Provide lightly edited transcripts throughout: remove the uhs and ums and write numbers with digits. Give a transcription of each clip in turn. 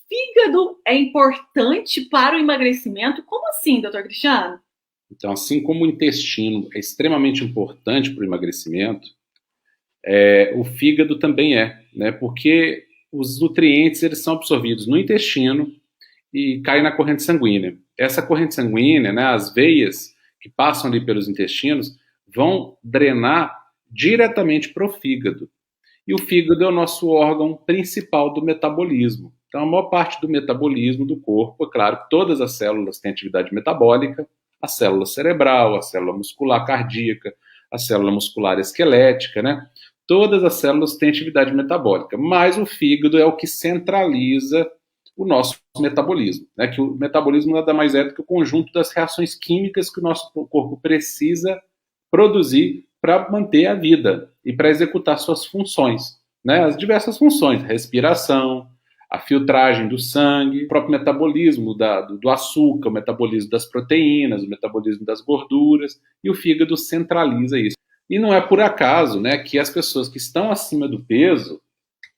fígado é importante para o emagrecimento? Como assim, doutor Cristiano? Então, assim como o intestino é extremamente importante para o emagrecimento, o fígado também né? Porque os nutrientes eles são absorvidos no intestino e caem na corrente sanguínea. Essa corrente sanguínea, né, as veias que passam ali pelos intestinos, vão drenar diretamente para o fígado. E o fígado é o nosso órgão principal do metabolismo. Então, a maior parte do metabolismo do corpo, é claro que todas as células têm atividade metabólica, a célula cerebral, a célula muscular cardíaca, a célula muscular esquelética, né? Todas as células têm atividade metabólica, mas o fígado é o que centraliza o nosso metabolismo, né? Que o metabolismo nada mais é do que o conjunto das reações químicas que o nosso corpo precisa produzir para manter a vida e para executar suas funções, né? As diversas funções, respiração, a filtragem do sangue, o próprio metabolismo do açúcar, o metabolismo das proteínas, o metabolismo das gorduras, e o fígado centraliza isso. E não é por acaso, né, que as pessoas que estão acima do peso,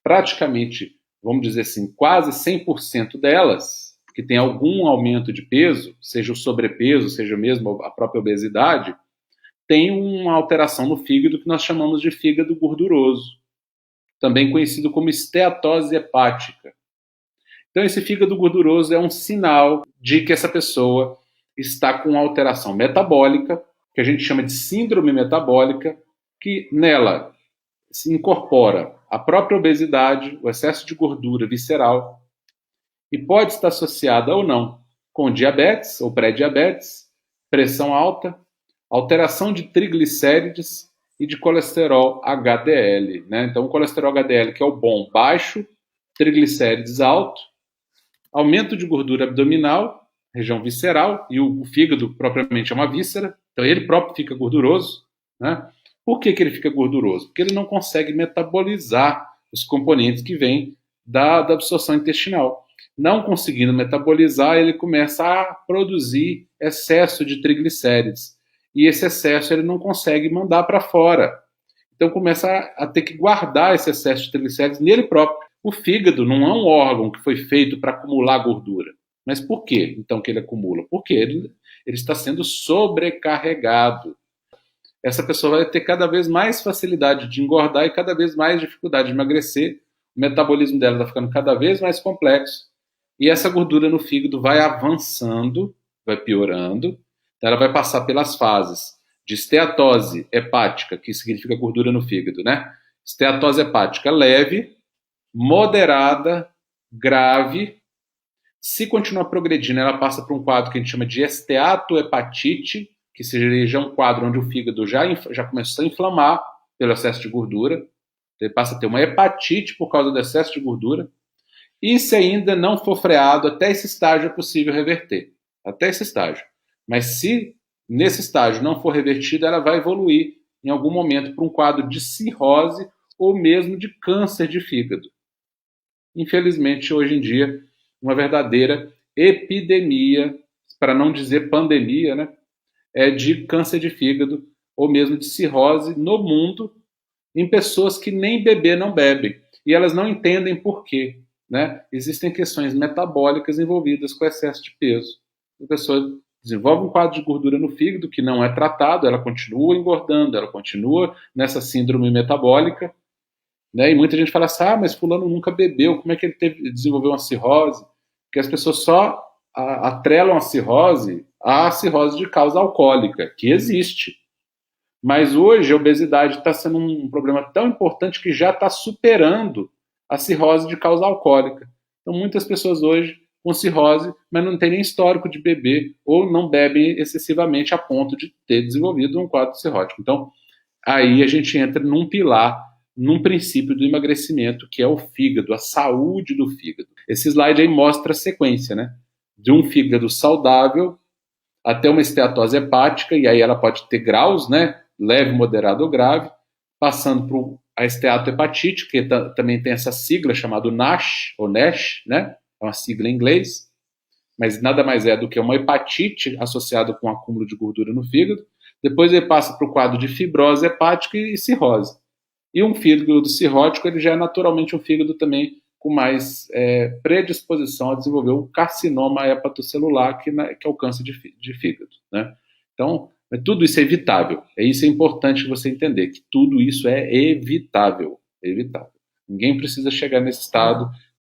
praticamente, vamos dizer assim, quase 100% delas, que tem algum aumento de peso, seja o sobrepeso, seja mesmo a própria obesidade, tem uma alteração no fígado que nós chamamos de fígado gorduroso, também conhecido como esteatose hepática. Então, esse fígado gorduroso é um sinal de que essa pessoa está com alteração metabólica, que a gente chama de síndrome metabólica, que nela se incorpora a própria obesidade, o excesso de gordura visceral, e pode estar associada ou não com diabetes ou pré-diabetes, pressão alta, alteração de triglicérides e de colesterol HDL, né? Então, o colesterol HDL, que é o bom, baixo, triglicérides alto, aumento de gordura abdominal, região visceral, e o fígado propriamente é uma víscera, então ele próprio fica gorduroso, né? Por que ele fica gorduroso? Porque ele não consegue metabolizar os componentes que vêm da absorção intestinal. Não conseguindo metabolizar, ele começa a produzir excesso de triglicérides. E esse excesso ele não consegue mandar para fora. Então começa a ter que guardar esse excesso de triglicérides nele próprio. O fígado não é um órgão que foi feito para acumular gordura. Mas por que então que ele acumula? Porque ele está sendo sobrecarregado. Essa pessoa vai ter cada vez mais facilidade de engordar e cada vez mais dificuldade de emagrecer. O metabolismo dela está ficando cada vez mais complexo. E essa gordura no fígado vai avançando, vai piorando. Ela vai passar pelas fases de esteatose hepática, que significa gordura no fígado, né? Esteatose hepática leve, moderada, grave. Se continuar progredindo, ela passa por um quadro que a gente chama de esteatohepatite, que seja um quadro onde o fígado já começou a inflamar pelo excesso de gordura. Ele passa a ter uma hepatite por causa do excesso de gordura. E se ainda não for freado, até esse estágio é possível reverter. Até esse estágio. Mas se nesse estágio não for revertido, ela vai evoluir em algum momento para um quadro de cirrose ou mesmo de câncer de fígado. Infelizmente, hoje em dia, uma verdadeira epidemia, para não dizer pandemia, né, de câncer de fígado ou mesmo de cirrose no mundo, em pessoas que nem beber não bebem. E elas não entendem por quê. Né? Existem questões metabólicas envolvidas com excesso de peso. A pessoa desenvolve um quadro de gordura no fígado que não é tratado, ela continua engordando, ela continua nessa síndrome metabólica, né? E muita gente fala assim, mas fulano nunca bebeu, como é que ele desenvolveu uma cirrose? Porque as pessoas só atrelam a cirrose à cirrose de causa alcoólica, que existe. Mas hoje a obesidade está sendo um problema tão importante que já está superando a cirrose de causa alcoólica. Então muitas pessoas hoje com cirrose, mas não tem nem histórico de beber ou não bebem excessivamente a ponto de ter desenvolvido um quadro cirrótico. Então, aí a gente entra num pilar, num princípio do emagrecimento, que é o fígado, a saúde do fígado. Esse slide aí mostra a sequência, né? De um fígado saudável até uma esteatose hepática, e aí ela pode ter graus, né? Leve, moderado ou grave, passando por a esteatohepatite, que também tem essa sigla chamada NASH, ou NASH, né? É uma sigla em inglês, mas nada mais é do que uma hepatite associada com acúmulo de gordura no fígado. Depois ele passa para o quadro de fibrose hepática e cirrose. E um fígado cirrótico, ele já é naturalmente um fígado também com mais predisposição a desenvolver o carcinoma hepatocelular, que é o câncer de fígado, né? Então, tudo isso é evitável. Isso é importante você entender, que tudo isso é evitável. É evitável. Ninguém precisa chegar nesse estado